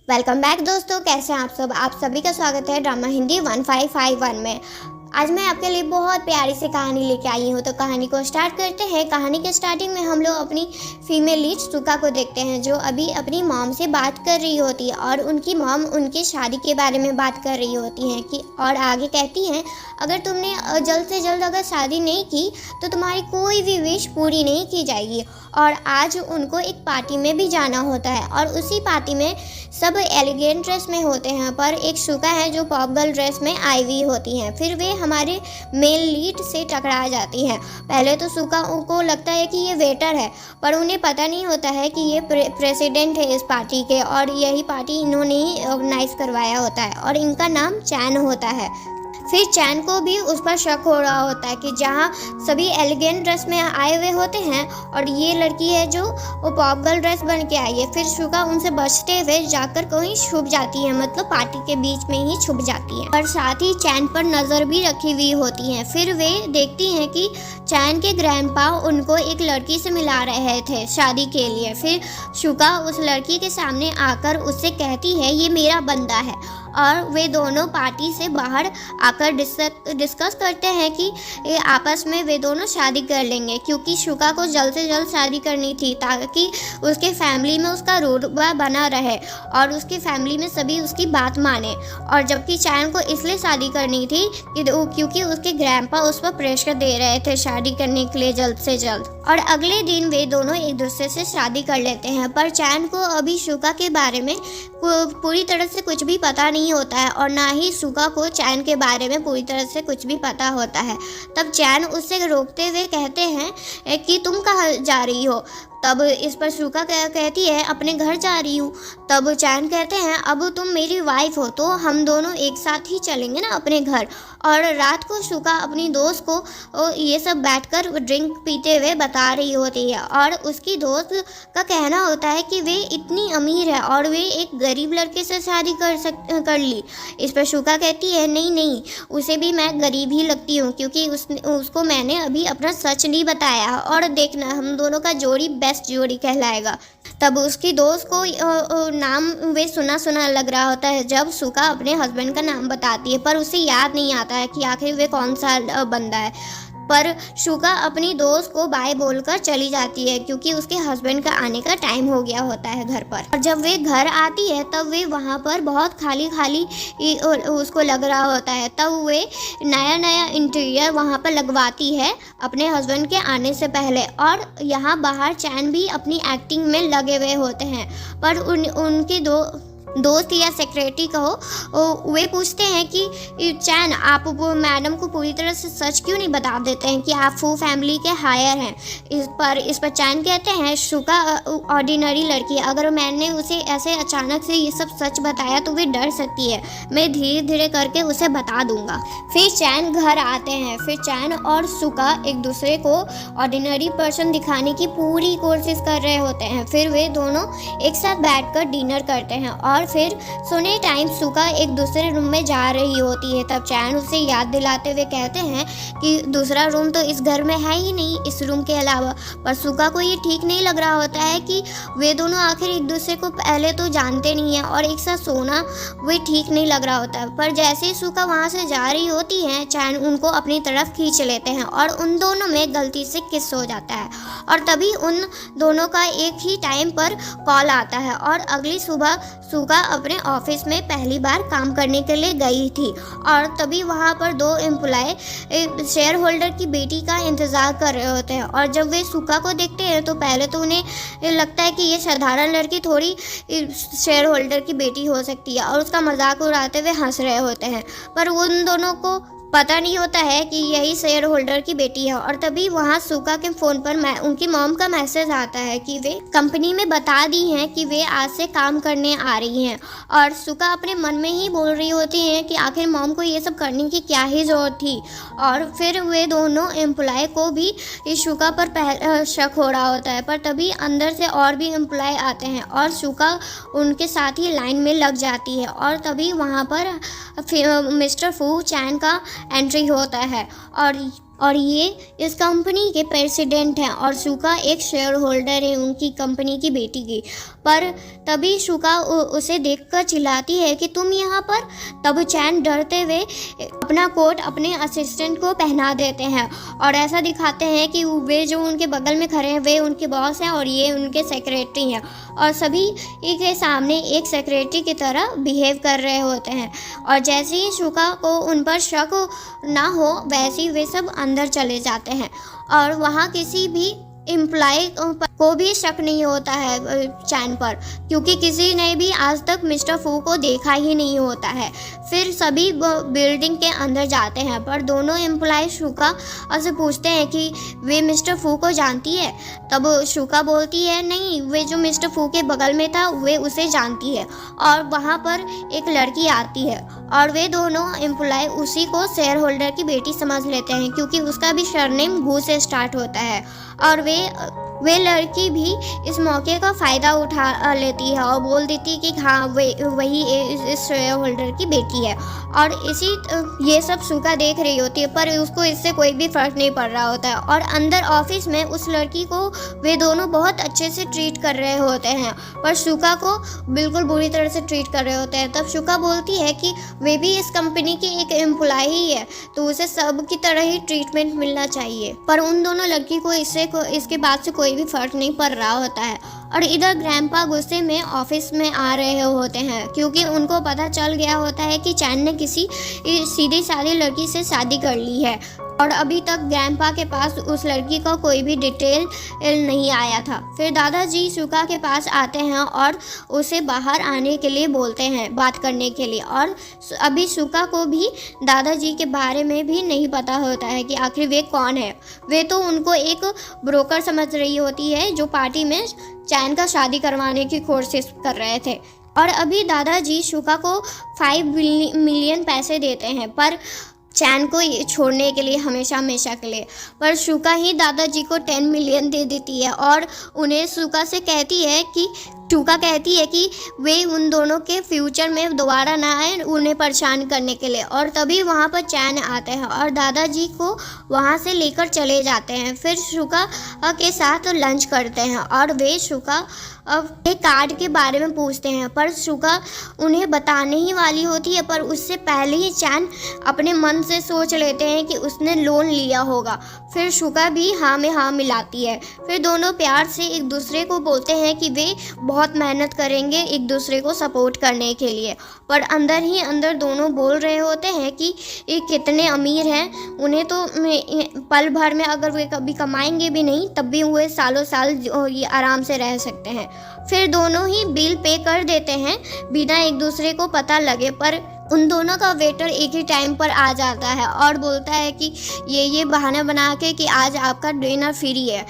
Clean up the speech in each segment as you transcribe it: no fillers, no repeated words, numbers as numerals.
Welcome back दोस्तों, कैसे हैं आप सब। आप सभी का स्वागत है ड्रामा हिंदी 1551 में। आज मैं आपके लिए बहुत प्यारी सी कहानी लेके आई हूँ। तो कहानी को स्टार्ट करते हैं। कहानी के स्टार्टिंग में हम लोग अपनी फीमेल लीड सुका को देखते हैं, जो अभी अपनी मॉम से बात कर रही होती है और उनकी मॉम उनकी शादी के बारे में बात कर रही होती हैं कि और आगे कहती हैं, अगर तुमने जल्द से जल्द अगर शादी नहीं की तो तुम्हारी कोई भी विश पूरी नहीं की जाएगी। और आज उनको एक पार्टी में भी जाना होता है और उसी पार्टी में सब एलिगेंट ड्रेस में होते हैं, पर एक सुका है जो पॉप गर्ल ड्रेस में आई हुई होती हैं। फिर वे हमारे मेल लीड से टकरा जाती हैं। पहले तो सुका को लगता है कि ये वेटर है, पर उन्हें पता नहीं होता है कि ये प्रेसिडेंट है इस पार्टी के और यही पार्टी इन्होंने ही ऑर्गेनाइज करवाया होता है और इनका नाम चैन होता है। फिर चैन को भी उस पर शक हो रहा होता है कि जहाँ सभी एलिगेंट ड्रेस में आए हुए होते हैं और ये लड़की है जो वो पॉप गर्ल ड्रेस बन के आई है। फिर शुका उनसे बचते हुए जाकर कहीं छुप जाती है, मतलब पार्टी के बीच में ही छुप जाती है और साथ ही चैन पर नज़र भी रखी हुई होती है। फिर वे देखती हैं कि चैन के ग्रैंडपा उनको एक लड़की से मिला रहे थे शादी के लिए। फिर शुका उस लड़की के सामने आकर उससे कहती है, ये मेरा बंदा है। और वे दोनों पार्टी से बाहर आकर डिस्कस करते हैं कि आपस में वे दोनों शादी कर लेंगे, क्योंकि शुका को जल्द से जल्द शादी करनी थी ताकि उसके फैमिली में उसका रुतबा बना रहे और उसकी फैमिली में सभी उसकी बात माने। और जबकि चैन को इसलिए शादी करनी थी क्योंकि उसके ग्रैंडपा उस पर प्रेशर दे रहे थे शादी करने के लिए जल्द से जल्द। और अगले दिन वे दोनों एक दूसरे से शादी कर लेते हैं, पर चैन को अभी शुका के बारे में पूरी तरह से कुछ भी पता नहीं होता है और ना ही शुका को चैन के बारे में पूरी तरह से कुछ भी पता होता है। तब चैन उससे रोकते हुए कहते हैं कि तुम कहाँ जा रही हो। तब इस पर शुका कहती है, अपने घर जा रही हूँ। तब चैन कहते हैं, अब तुम मेरी वाइफ हो तो हम दोनों एक साथ ही चलेंगे ना अपने घर। और रात को शुका अपनी दोस्त को ये सब बैठकर ड्रिंक पीते हुए बता रही होती है और उसकी दोस्त का कहना होता है कि वे इतनी अमीर है और वे एक गरीब लड़के से शादी कर ली। इस पर शुका कहती है, नहीं, उसे भी मैं गरीब ही लगती हूँ, क्योंकि उसको मैंने अभी अपना सच नहीं बताया और देखना हम दोनों का जोड़ी बेस्ट जोड़ी कहलाएगा। तब उसकी दोस्त को नाम वे सुना लग रहा होता है जब शुका अपने हस्बैंड का नाम बताती है, पर उसे याद नहीं आता है कि आखिर वे कौन सा बंदा है। पर शुका अपनी दोस्त को बाय बोलकर चली जाती है क्योंकि उसके हस्बैंड का आने का टाइम हो गया होता है घर पर। और जब वे घर आती है तब वे वहाँ पर बहुत खाली उसको लग रहा होता है। तब वे नया इंटीरियर वहाँ पर लगवाती है अपने हस्बैंड के आने से पहले। और यहाँ बाहर चैन भी अपनी एक्टिंग में लगे हुए होते हैं, पर उनके दोस्त या सेक्रेटरी कहो वे पूछते हैं कि चैन आप वो मैडम को पूरी तरह से सच क्यों नहीं बता देते हैं कि आप फू फैमिली के हायर हैं। इस पर चैन कहते हैं, शुका ऑर्डिनरी लड़की है, अगर मैंने उसे ऐसे अचानक से ये सब सच बताया तो वे डर सकती है, मैं धीरे धीरे करके उसे बता दूंगा। फिर चैन घर आते हैं। फिर चैन और शुका एक दूसरे को ऑर्डिनरी पर्सन दिखाने की पूरी कोशिश कर रहे होते हैं। फिर वे दोनों एक साथ बैठकर डिनर करते हैं और फिर सोने टाइम शुका एक दूसरे रूम में जा रही होती है। तब चैन उसे याद दिलाते हुए कहते हैं कि दूसरा रूम तो इस घर में है ही नहीं इस रूम के अलावा। पर शुका को ये ठीक नहीं लग रहा होता है कि वे दोनों आखिर एक दूसरे को पहले तो जानते नहीं हैं और एक साथ सोना वे ठीक नहीं लग रहा होता है। पर जैसे ही शुका वहाँ से जा रही होती है, चैन उनको अपनी तरफ खींच लेते हैं और उन दोनों में गलती से किस हो जाता है। और तभी उन दोनों का एक ही टाइम पर कॉल आता है और अगली सुबह शुका अपने ऑफिस में पहली बार काम करने के लिए गई थी और तभी वहाँ पर दो एम्प्लॉय शेयर होल्डर की बेटी का इंतज़ार कर रहे होते हैं। और जब वे शुका को देखते हैं तो पहले तो उन्हें लगता है कि ये साधारण लड़की थोड़ी शेयर होल्डर की बेटी हो सकती है और उसका मजाक उड़ाते हुए हंस रहे होते हैं, पर उन दोनों को पता नहीं होता है कि यही शेयर होल्डर की बेटी है। और तभी वहाँ शुका के फ़ोन पर उनकी मॉम का मैसेज आता है कि वे कंपनी में बता दी हैं कि वे आज से काम करने आ रही हैं। और शुका अपने मन में ही बोल रही होती हैं कि आखिर मॉम को ये सब करने की क्या ही ज़रूरत थी। और फिर वे दोनों एम्प्लॉय को भी शुका पर शक हो रहा होता है, पर तभी अंदर से और भी एम्प्लॉय आते हैं और शुका उनके साथ ही लाइन में लग जाती है। और तभी वहाँ पर मिस्टर फू चैन का एंट्री होता है और और ये इस कंपनी के प्रेसिडेंट हैं और शुका एक शेयर होल्डर है उनकी कंपनी की बेटी की। पर तभी शुका उसे देखकर चिल्लाती है कि तुम यहाँ पर। तब चैन डरते हुए अपना कोट अपने असिस्टेंट को पहना देते हैं और ऐसा दिखाते हैं कि वे जो उनके बगल में खड़े हैं वे उनके बॉस हैं और ये उनके सेक्रेटरी हैं और सभी के सामने एक सेक्रेटरी की तरह बिहेव कर रहे होते हैं। और जैसे ही शुका को उन पर शक ना हो वैसे ही वे सब अंदर चले जाते हैं और वहाँ किसी भी एम्प्लॉय को भी शक नहीं होता है चैन पर, क्योंकि किसी ने भी आज तक मिस्टर फू को देखा ही नहीं होता है। फिर सभी बिल्डिंग के अंदर जाते हैं पर दोनों एम्प्लॉय शुका से पूछते हैं कि वे मिस्टर फू को जानती है। तब शुका बोलती है नहीं, वे जो मिस्टर फू के बगल में था वे उसे जानती है। और वहाँ पर एक लड़की आती है और वे दोनों एम्प्लॉय उसी को शेयर होल्डर की बेटी समझ लेते हैं, क्योंकि उसका भी सरनेम गू से स्टार्ट होता है। और वे लड़की भी इस मौके का फ़ायदा उठा लेती है और बोल देती है कि हाँ वही इस शेयर होल्डर की बेटी है। और ये सब शुका देख रही होती है पर उसको इससे कोई भी फ़र्क नहीं पड़ रहा होता है। और अंदर ऑफिस में उस लड़की को वे दोनों बहुत अच्छे से ट्रीट कर रहे होते हैं पर शुका को बिल्कुल बुरी तरह से ट्रीट कर रहे होते हैं। तब शुका बोलती है कि वे भी इस कंपनी की एक एम्प्लॉय ही है तो उसे सब की तरह ही ट्रीटमेंट मिलना चाहिए। पर उन दोनों लड़की को इसके बाद से कोई भी फर्क नहीं पड़ रहा होता है। और इधर ग्रैंपा गुस्से में ऑफिस में आ रहे होते हैं क्योंकि उनको पता चल गया होता है कि चैन ने किसी सीधी सादी लड़की से शादी कर ली है और अभी तक ग्रैंपा के पास उस लड़की का कोई भी डिटेल नहीं आया था। फिर दादाजी शुका के पास आते हैं और उसे बाहर आने के लिए बोलते हैं बात करने के लिए। और अभी शुका को भी दादाजी के बारे में भी नहीं पता होता है कि आखिर वे कौन है। वे तो उनको एक ब्रोकर समझ रही होती है जो पार्टी में चैन का शादी करवाने की कोशिश कर रहे थे। और अभी दादाजी शुका को 5 मिलियन पैसे देते हैं पर चैन को छोड़ने के लिए हमेशा के लिए। पर शुका ही दादाजी को 10 मिलियन दे देती है और उन्हें शुका कहती है कि वे उन दोनों के फ्यूचर में दोबारा ना आए उन्हें परेशान करने के लिए। और तभी वहाँ पर चैन आते हैं और दादाजी को वहाँ से लेकर चले जाते हैं। फिर शुका के साथ लंच करते हैं और वे शुका एक कार्ड के बारे में पूछते हैं पर शुका उन्हें बताने ही वाली होती है पर उससे पहले ही चैन अपने मन से सोच लेते हैं कि उसने लोन लिया होगा। फिर शुका भी हाँ में हाँ मिलाती है। फिर दोनों प्यार से एक दूसरे को बोलते हैं कि वे बहुत मेहनत करेंगे एक दूसरे को सपोर्ट करने के लिए। पर अंदर ही अंदर दोनों बोल रहे होते हैं कि ये कितने अमीर हैं, उन्हें तो पल भर में अगर वे कभी कमाएंगे भी नहीं तब भी वे सालों साल ये आराम से रह सकते हैं। फिर दोनों ही बिल पे कर देते हैं बिना एक दूसरे को पता लगे। पर उन दोनों का वेटर एक ही टाइम पर आ जाता है और बोलता है कि ये बहाना बना के कि आज आपका डिनर फ्री है।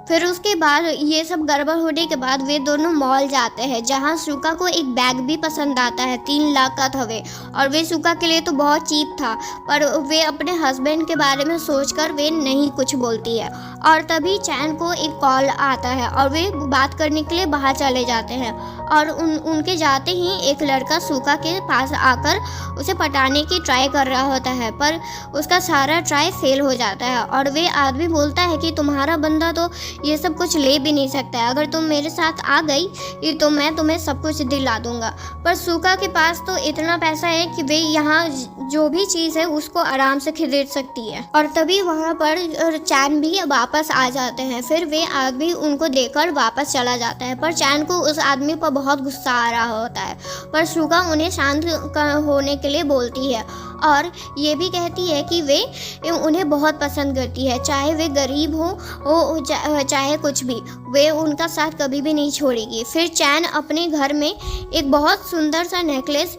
फिर उसके बाद ये सब गड़बड़ होने के बाद वे दोनों मॉल जाते हैं जहाँ शुका को एक बैग भी पसंद आता है 3 लाख का था वे। और वे शुका के लिए तो बहुत चीप था पर वे अपने हस्बैंड के बारे में सोचकर वे नहीं कुछ बोलती है। और तभी चैन को एक कॉल आता है और वे बात करने के लिए बाहर चले जाते हैं। और उनके जाते ही एक लड़का शुका के पास आकर उसे पटाने की ट्राई कर रहा होता है पर उसका सारा ट्राई फेल हो जाता है। और वे आदमी बोलता है कि तुम्हारा बंदा तो ये सब कुछ ले भी नहीं सकता है, अगर तुम मेरे साथ आ गई तो मैं तुम्हें सब कुछ दिला दूंगा। पर शुका के पास तो इतना पैसा है कि वे यहाँ जो भी चीज़ है उसको आराम से खरीद सकती है। और तभी वहाँ पर चैन भी वापस आ जाते हैं। फिर वे आदमी उनको देकर वापस चला जाता है पर चैन को उस आदमी पर बहुत गुस्सा आ रहा होता है। पर शुका उन्हें शांत होने के लिए बोलती है और ये भी कहती है कि वे उन्हें बहुत पसंद करती है, चाहे वे गरीब हो चाहे कुछ भी, वे उनका साथ कभी भी नहीं छोड़ेगी। फिर चैन अपने घर में एक बहुत सुंदर सा नेकलेस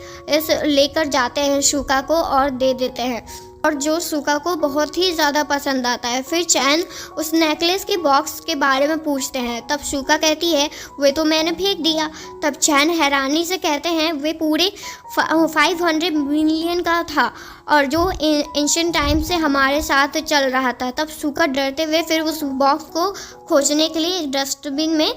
लेकर जाते हैं शुका को और दे देते हैं और जो शुका को बहुत ही ज़्यादा पसंद आता है। फिर चैन उस नेकलेस के बॉक्स के बारे में पूछते हैं तब शुका कहती है वे तो मैंने फेंक दिया। तब चैन हैरानी से कहते हैं वे पूरे 500 मिलियन का था और जो एंशिएंट टाइम से हमारे साथ चल रहा था। तब सुका डरते हुए फिर उस बॉक्स को खोजने के लिए डस्टबिन में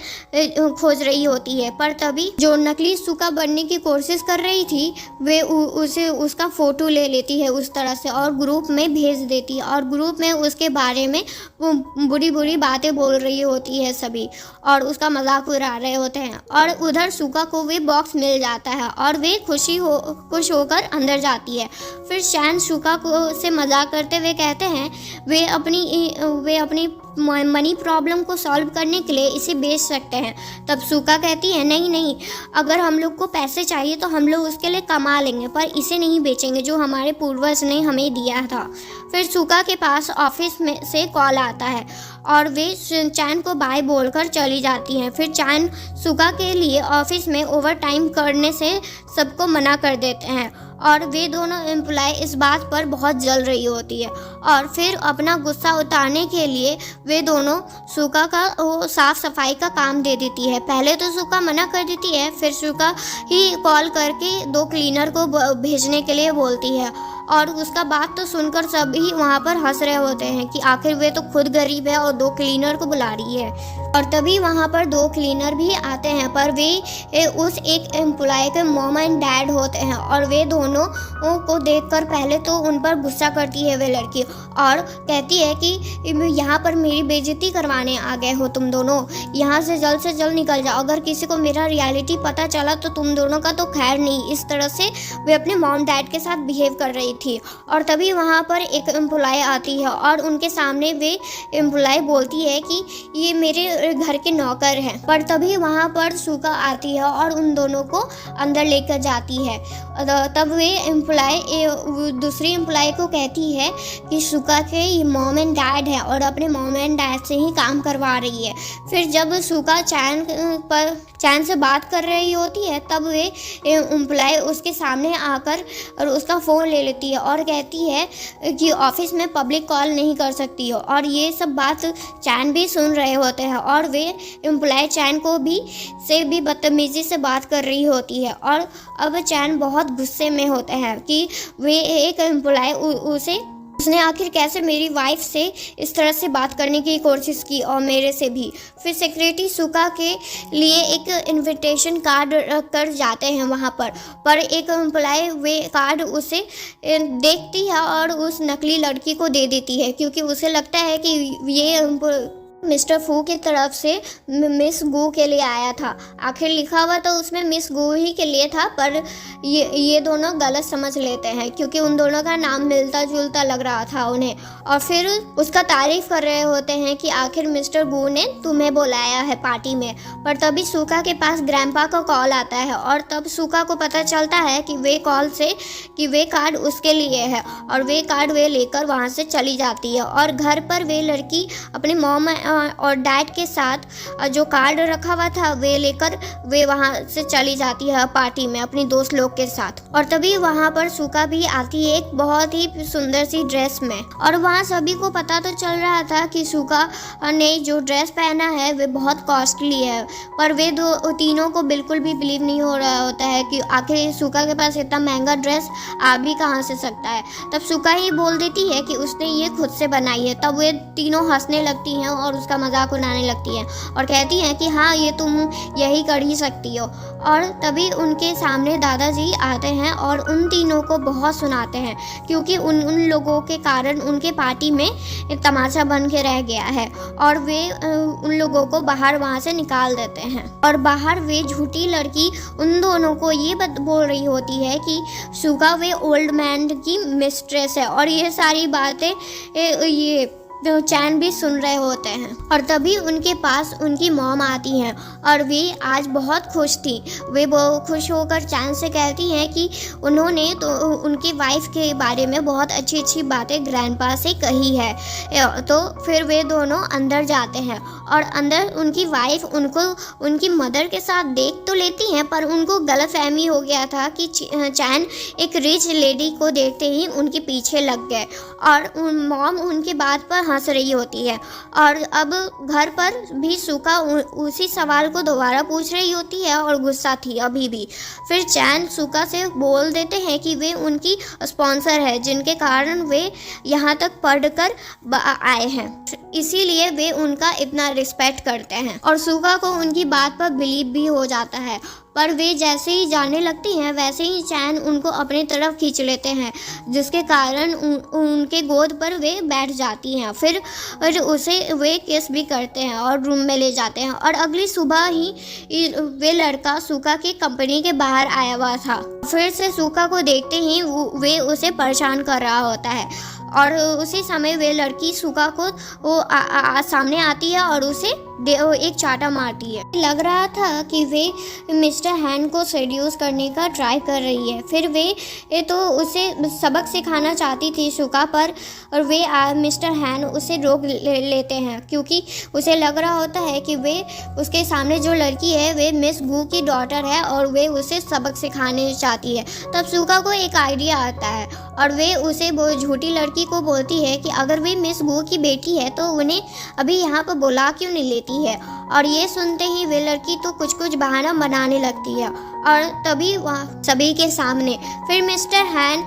खोज रही होती है। पर तभी जो नकली सुका बनने की कोशिश कर रही थी वे उसे उसका फ़ोटो ले लेती है उस तरह से और ग्रुप में भेज देती है, और ग्रुप में उसके बारे में बुरी बुरी बातें बोल रही होती है सभी, और उसका मजाक उड़ा रहे होते हैं। और उधर सुका को वे बॉक्स मिल जाता है और वे खुश होकर अंदर जाती है। फिर चैन सुका को से मजाक करते हुए कहते हैं वे अपनी मनी प्रॉब्लम को सॉल्व करने के लिए इसे बेच सकते हैं। तब सुका कहती है नहीं, अगर हम लोग को पैसे चाहिए तो हम लोग उसके लिए कमा लेंगे, पर इसे नहीं बेचेंगे जो हमारे पूर्वज ने हमें दिया था। फिर सुका के पास ऑफिस में से कॉल आता है और वे चैन को बाय बोलकर चली जाती हैं। फिर चैन सुका के लिए ऑफिस में ओवर टाइम करने से सबको मना कर देते हैं और वे दोनों एम्प्लॉय इस बात पर बहुत जल रही होती है। और फिर अपना गुस्सा उतारने के लिए वे दोनों सुका का साफ सफाई का काम दे देती है। पहले तो सुका मना कर देती है, फिर सुका ही कॉल करके 2 क्लीनर को भेजने के लिए बोलती है। और उसका बात तो सुनकर सभी वहाँ पर हंस रहे होते हैं कि आखिर वे तो खुद गरीब है और 2 क्लीनर को बुला रही है। और तभी वहाँ पर 2 क्लीनर भी आते हैं, पर वे उस एक एम्प्लॉय के मॉम एंड डैड होते हैं और वे दोनों को देखकर पहले तो उन पर गुस्सा करती है वे लड़की और कहती है कि यहाँ पर मेरी बेइज्जती करवाने आ गए हो तुम दोनों, यहाँ से जल्द निकल जाओ, अगर किसी को मेरा रियलिटी पता चला तो तुम दोनों का तो खैर नहीं। इस तरह से वे अपने मॉम डैड के साथ बिहेव कर रही थी। और तभी वहाँ पर एक एम्प्लॉय आती है और उनके सामने वे एम्प्लॉय बोलती है कि ये मेरे घर के नौकर हैं। पर तभी वहाँ पर सुका आती है और उन दोनों को अंदर लेकर जाती है। तब वे एम्प्लॉय दूसरी एम्प्लॉय को कहती है कि सुका के मॉम एंड डैड है और अपने मॉम एंड डैड से ही काम करवा रही है। फिर जब सुका चैन से बात कर रही होती है तब वे एम्प्लॉय उसके सामने आकर और उसका फ़ोन ले लेती है और कहती है कि ऑफिस में पब्लिक कॉल नहीं कर सकती हो। और ये सब बात चैन भी सुन रहे होते हैं और वे एम्प्लॉय चैन को भी बदतमीज़ी से बात कर रही होती है। और अब चैन बहुत गुस्से में होते हैं कि वे एक एम्प्लॉय उसने आखिर कैसे मेरी वाइफ से इस तरह से बात करने की कोशिश की और मेरे से भी। फिर सेक्रेटरी सुका के लिए एक इनविटेशन कार्ड रख कर जाते हैं वहाँ पर एक एम्प्लॉय वे कार्ड उसे देखती है और उस नकली लड़की को दे देती है क्योंकि उसे लगता है कि ये मिस्टर फू की तरफ से मिस गू के लिए आया था। आखिर लिखा हुआ तो उसमें मिस गू ही के लिए था, पर ये दोनों गलत समझ लेते हैं क्योंकि उन दोनों का नाम मिलता जुलता लग रहा था उन्हें। और फिर उसका तारीफ़ कर रहे होते हैं कि आखिर मिस्टर गू ने तुम्हें बुलाया है पार्टी में। पर तभी सुका के पास ग्रैंडपा का कॉल आता है और तब सुका को पता चलता है कि वे कार्ड उसके लिए है और वे कार्ड वे लेकर वहाँ से चली जाती है। और घर पर वे लड़की अपने मॉम और डैड के साथ जो कार्ड रखा हुआ था वे लेकर वे वहाँ से चली जाती है पार्टी में अपनी दोस्त लोग के साथ। और तभी वहाँ पर सुका भी आती है एक बहुत ही सुंदर सी ड्रेस में। और वहाँ सभी को पता तो चल रहा था कि सुका ने जो ड्रेस पहना है वे बहुत कॉस्टली है, पर वे तीनों को बिल्कुल भी बिलीव नहीं हो रहा होता है कि आखिर सुका के पास इतना महंगा ड्रेस आ भी कहाँ से सकता है। तब सुका ही बोल देती है कि उसने ये खुद से बनाई है। तब वे तीनों हंसने लगती हैं और उसका मजाक उड़ाने लगती है और कहती हैं कि हाँ ये तुम यही कर ही सकती हो। और तभी उनके सामने दादाजी आते हैं और उन तीनों को बहुत सुनाते हैं क्योंकि उन लोगों के कारण उनके पार्टी में एक तमाशा बन के रह गया है और वे उन लोगों को बाहर वहाँ से निकाल देते हैं। और बाहर वे झूठी लड़की उन दोनों को ये बोल रही होती है कि सुका वे ओल्ड मैन की मिस्ट्रेस है और ये सारी बातें ये तो चैन भी सुन रहे होते हैं। और तभी उनके पास उनकी मॉम आती हैं और वे आज बहुत खुश थी। वे बहुत खुश होकर चैन से कहती हैं कि उन्होंने तो उनकी वाइफ के बारे में बहुत अच्छी अच्छी बातें ग्रैंडपा से कही है। तो फिर वे दोनों अंदर जाते हैं और अंदर उनकी वाइफ उनको उनकी मदर के साथ देख तो लेती हैं, पर उनको गलतफहमी हो गया था कि चैन एक रिच लेडी को देखते ही उनके पीछे लग गए और मॉम उनकी बात पर हंस रही होती है। और अब घर पर भी सुका उसी सवाल को दोबारा पूछ रही होती है और गुस्सा थी अभी भी। फिर चैन सुका से बोल देते हैं कि वे उनकी स्पॉन्सर है, जिनके कारण वे यहाँ तक पढ़ कर आए हैं, इसीलिए वे उनका इतना रिस्पेक्ट करते हैं। और सुका को उनकी बात पर बिलीव भी हो जाता है। पर वे जैसे ही जाने लगती हैं वैसे ही चैन उनको अपनी तरफ खींच लेते हैं, जिसके कारण उनके गोद पर वे बैठ जाती हैं। फिर उसे वे किस भी करते हैं और रूम में ले जाते हैं। और अगली सुबह ही वे लड़का सुका की कंपनी के बाहर आया हुआ था। फिर से सुका को देखते ही वे उसे परेशान कर रहा होता है और उसी समय वे लड़की सुका को सामने आती है और उसे एक चाटा मारती है। लग रहा था कि वे मिस्टर हैन को सेड्यूस करने का ट्राई कर रही है। फिर वे तो उसे सबक सिखाना चाहती थी सुका पर, और वे मिस्टर हैन उसे रोक लेते हैं क्योंकि उसे लग रहा होता है कि वे उसके सामने जो लड़की है वे मिस गू की डॉटर है और वे उसे सबक सिखाने चाहती है। तब सुका को एक आइडिया आता है और वे उसे वो झूठी लड़की को बोलती है कि अगर वे मिस गू की बेटी है तो उन्हें अभी यहाँ पर बुला क्यों नहीं लेती है। और ये सुनते ही वे लड़की तो कुछ बहाना बनाने लगती है। और तभी वहाँ सभी के सामने फिर मिस्टर हैन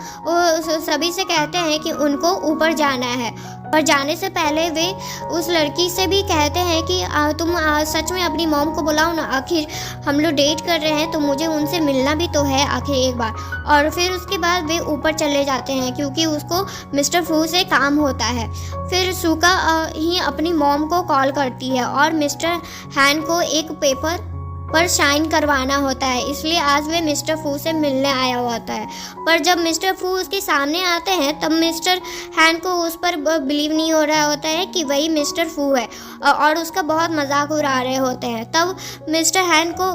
सभी से कहते हैं कि उनको ऊपर जाना है। और जाने से पहले वे उस लड़की से भी कहते हैं कि तुम सच में अपनी मॉम को बुलाओ ना, आखिर हम लोग डेट कर रहे हैं तो मुझे उनसे मिलना भी तो है आखिर एक बार। और फिर उसके बाद वे ऊपर चले जाते हैं क्योंकि उसको मिस्टर फू से काम होता है। फिर सुका ही अपनी मॉम को कॉल करती है और मिस्टर हैन को एक पेपर पर साइन करवाना होता है, इसलिए आज वे मिस्टर फू से मिलने आया होता है। पर जब मिस्टर फू उसके सामने आते हैं तब मिस्टर हैन को उस पर बिलीव नहीं हो रहा होता है कि वही मिस्टर फू है और उसका बहुत मजाक उड़ा रहे होते हैं। तब मिस्टर हैन को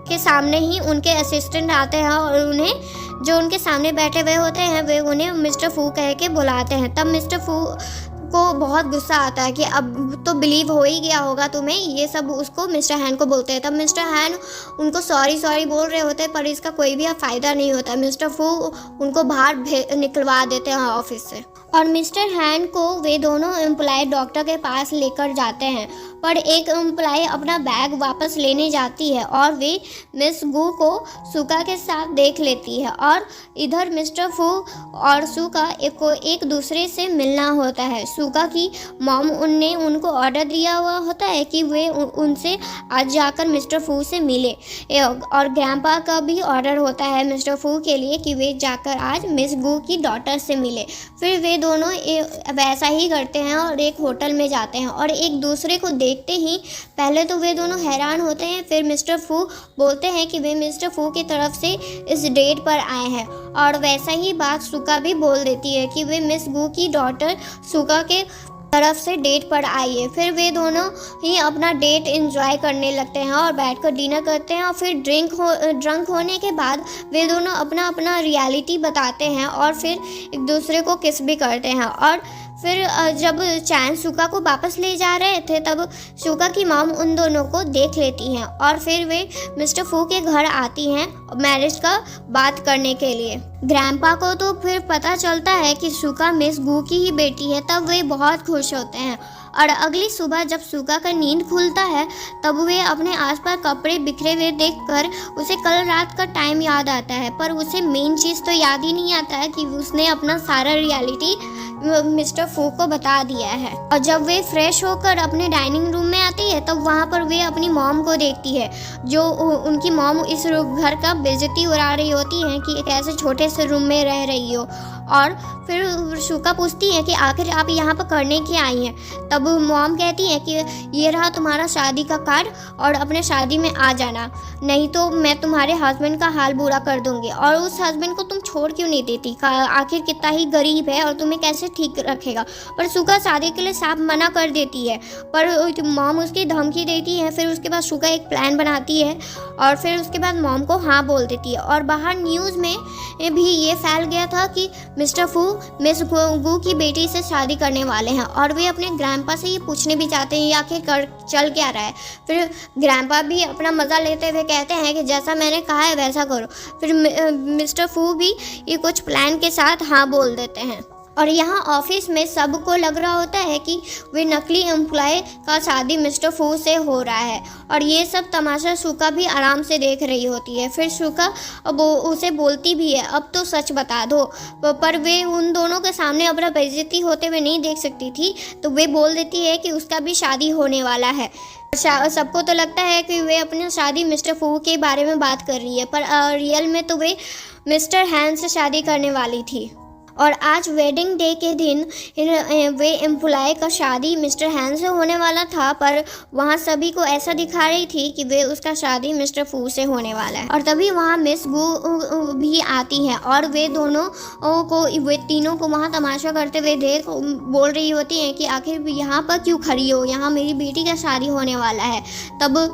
के सामने ही उनके असिस्टेंट आते हैं और उन्हें जो उनके सामने बैठे हुए होते हैं वे उन्हें मिस्टर फू कह के बुलाते हैं। तब मिस्टर फू को बहुत गुस्सा आता है कि अब तो बिलीव हो ही गया होगा तुम्हें, ये सब उसको मिस्टर हैन को बोलते हैं। तब मिस्टर हैन उनको सॉरी बोल रहे होते हैं पर इसका कोई भी फ़ायदा नहीं होता। मिस्टर फू उनको बाहर निकलवा देते हैं ऑफिस से। और मिस्टर हैन को वे दोनों एम्प्लॉय डॉक्टर के पास लेकर जाते हैं, पर एक एम्प्लॉय अपना बैग वापस लेने जाती है और वे मिस गू को सुका के साथ देख लेती है। और इधर मिस्टर फू और सुका एक दूसरे से मिलना होता है। सुका की मॉम ने उनको ऑर्डर दिया हुआ होता है कि वे उनसे आज जाकर मिस्टर फू से मिले, और ग्रैंपा का भी ऑर्डर होता है मिस्टर फू के लिए कि वे जाकर आज मिस गू की डॉटर से मिले। फिर वे दोनों वैसा ही करते हैं और एक होटल में जाते हैं और एक दूसरे को देखते ही पहले तो वे दोनों हैरान होते हैं। फिर मिस्टर फू बोलते हैं कि वे मिस्टर फू की तरफ से इस डेट पर आए हैं, और वैसा ही बात सुका भी बोल देती है कि वे मिस गू की डॉटर सुका के तरफ से डेट पर आई है। फिर वे दोनों ही अपना डेट एंजॉय करने लगते हैं और बैठकर डिनर करते हैं। और फिर ड्रंक होने के बाद वे दोनों अपना रियलिटी बताते हैं और फिर एक दूसरे को किस भी करते हैं। और फिर जब चैन सुका को वापस ले जा रहे थे तब सुका की मॉम उन दोनों को देख लेती हैं और फिर वे मिस्टर फू के घर आती हैं मैरिज का बात करने के लिए। ग्रैंपा को तो फिर पता चलता है कि सुका मिस गू की ही बेटी है, तब वे बहुत खुश होते हैं। और अगली सुबह जब सुका का नींद खुलता है तब वे अपने आसपास कपड़े बिखरे हुए देखकर उसे कल रात का टाइम याद आता है, पर उसे मेन चीज़ तो याद ही नहीं आता है कि उसने अपना सारा रियलिटी मिस्टर फू को बता दिया है। और जब वे फ्रेश होकर अपने डाइनिंग रूम में आती है तब वहाँ पर वे अपनी मॉम को देखती है, जो उनकी मॉम इस घर का बेइज्जती उड़ा रही होती है कि एक ऐसे छोटे से रूम में रह रही हो। और फिर सुका पूछती है कि आखिर आप यहाँ पर करने के आई हैं। तब मॉम कहती है कि ये रहा तुम्हारा शादी का कार्ड और अपने शादी में आ जाना, नहीं तो मैं तुम्हारे हस्बैंड का हाल बुरा कर दूंगी। और उस हस्बैंड को तुम छोड़ क्यों नहीं देती, आखिर कितना ही गरीब है और तुम्हें कैसे ठीक रखेगा। पर सुका शादी के लिए साफ मना कर देती है, पर मॉम उसकी धमकी देती है। फिर उसके बाद सुका एक प्लान बनाती है और फिर उसके बाद मॉम को हाँ बोल देती है। और बाहर न्यूज़ में भी ये फैल गया था कि मिस्टर फू मिस गू की बेटी से शादी करने वाले हैं, और वे अपने ग्रैंपा से ये पूछने भी चाहते हैं आखिर चल क्या रहा है। फिर ग्रैंपा भी अपना मज़ा लेते हुए कहते हैं कि जैसा मैंने कहा है वैसा करो। फिर मिस्टर फू भी ये कुछ प्लान के साथ हाँ बोल देते हैं। और यहाँ ऑफिस में सबको लग रहा होता है कि वे नकली एम्प्लॉय का शादी मिस्टर फू से हो रहा है, और ये सब तमाशा शुका भी आराम से देख रही होती है। फिर शुका अब उसे बोलती भी है, अब तो सच बता दो, पर वे उन दोनों के सामने अपना बेइज्जती होते हुए नहीं देख सकती थी, तो वे बोल देती है कि उसका भी शादी होने वाला है। सबको तो लगता है कि वे अपनी शादी मिस्टर फू के बारे में बात कर रही है, पर रियल में तो वे मिस्टर हैन से शादी करने वाली थी। और आज वेडिंग डे के दिन वे एम्प्लॉय का शादी मिस्टर हैन से होने वाला था, पर वहाँ सभी को ऐसा दिखा रही थी कि वे उसका शादी मिस्टर फू से होने वाला है। और तभी वहाँ मिस गू भी आती है और वे तीनों को वहाँ तमाशा करते हुए देख बोल रही होती हैं कि आखिर यहाँ पर क्यों खड़ी हो, यहाँ मेरी बेटी का शादी होने वाला है। तब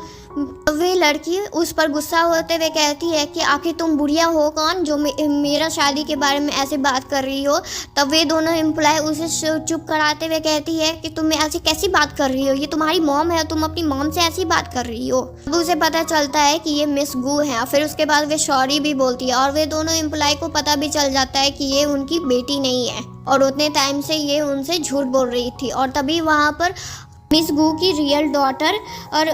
वे लड़की उस पर गुस्सा होते हुए कहती है कि आखिर तुम बुढ़िया हो कौन जो मेरा शादी के बारे में ऐसे बात कर रही हो। तब वे दोनों एम्प्लॉय उसे चुप कराते हुए कहती है कि तुम ऐसी कैसी बात कर रही हो, ये तुम्हारी मॉम है, तुम अपनी मॉम से ऐसी बात कर रही हो। अब उसे पता चलता है कि ये मिस गू है। फिर उसके बाद वे सॉरी भी बोलती है और वे दोनों एम्प्लॉय को पता भी चल जाता है कि ये उनकी बेटी नहीं है और उतने टाइम से ये उनसे झूठ बोल रही थी। और तभी वहाँ पर मिस गू की रियल डॉटर और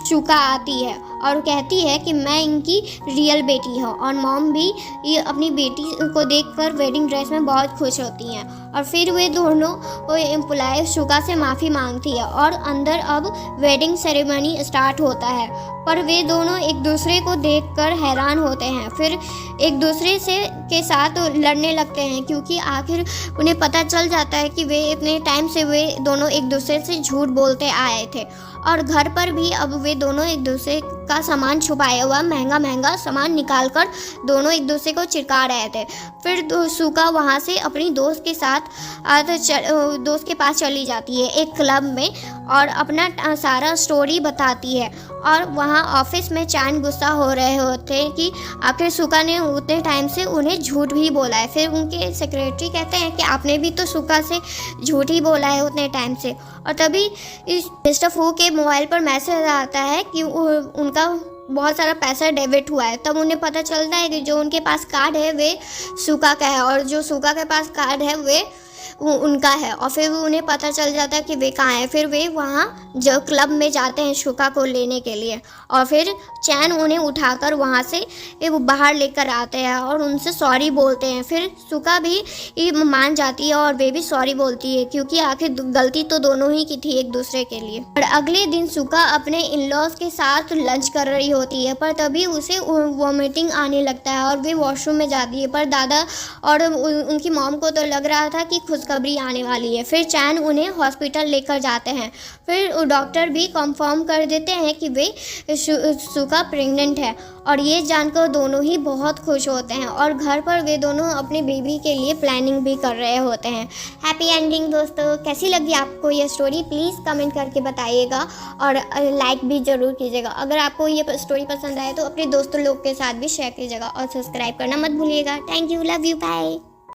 शुका आती है और कहती है कि मैं इनकी रियल बेटी हूँ। और मॉम भी ये अपनी बेटी को देखकर वेडिंग ड्रेस में बहुत खुश होती हैं। और फिर वे दोनों एम्प्लॉय शुका से माफ़ी मांगती है और अंदर अब वेडिंग सेरेमनी स्टार्ट होता है। पर वे दोनों एक दूसरे को देखकर हैरान होते हैं, फिर एक दूसरे के साथ लड़ने लगते हैं, क्योंकि आखिर उन्हें पता चल जाता है कि वे इतने टाइम से वे दोनों एक दूसरे से झूठ बोलते आए थे। और घर पर भी अब वे दोनों एक दूसरे का सामान छुपाया हुआ महंगा सामान निकालकर दोनों एक दूसरे को चिढ़ा रहे थे। फिर शुका वहाँ से अपनी दोस्त के पास चली जाती है एक क्लब में और अपना सारा स्टोरी बताती है। और वहाँ ऑफिस में चैन गुस्सा हो रहे होते हैं कि आखिर शुका ने उतने टाइम से उन्हें झूठ भी बोला है। फिर उनके सेक्रेटरी कहते हैं कि आपने भी तो शुका से झूठ ही बोला है उतने टाइम से। और तभी इस मिस्टर फू के मोबाइल पर मैसेज आता है कि उनका बहुत सारा पैसा डेबिट हुआ है। तब उन्हें पता चलता है कि जो उनके पास कार्ड है वे शुका का है और जो शुका के पास कार्ड है वे उनका है। और फिर उन्हें पता चल जाता है कि वे कहाँ हैं। फिर वे वहाँ जो क्लब में जाते हैं शुका को लेने के लिए और फिर चैन उन्हें उठाकर वहाँ से बाहर लेकर आते हैं और उनसे सॉरी बोलते हैं। फिर शुका भी मान जाती है और वे भी सॉरी बोलती है, क्योंकि आखिर गलती तो दोनों ही की थी एक दूसरे के लिए। और अगले दिन शुका अपने इन-लॉज के साथ लंच कर रही होती है, पर तभी उसे वॉमिटिंग आने लगता है और वे वॉशरूम में जाती है। पर दादा और उनकी मॉम को तो लग रहा था कि खुशखबरी आने वाली है। फिर चैन उन्हें हॉस्पिटल लेकर जाते हैं। फिर डॉक्टर भी कंफर्म कर देते हैं कि वे शुका प्रेग्नेंट है और ये जानकर दोनों ही बहुत खुश होते हैं और घर पर वे दोनों अपने बेबी के लिए प्लानिंग भी कर रहे होते हैं। हैप्पी एंडिंग दोस्तों। कैसी लगी आपको ये स्टोरी प्लीज़ कमेंट करके बताइएगा और लाइक भी ज़रूर कीजिएगा। अगर आपको ये स्टोरी पसंद आए तो अपने दोस्तों लोग के साथ भी शेयर कीजिएगा और सब्सक्राइब करना मत भूलिएगा। Thank you, love you, bye.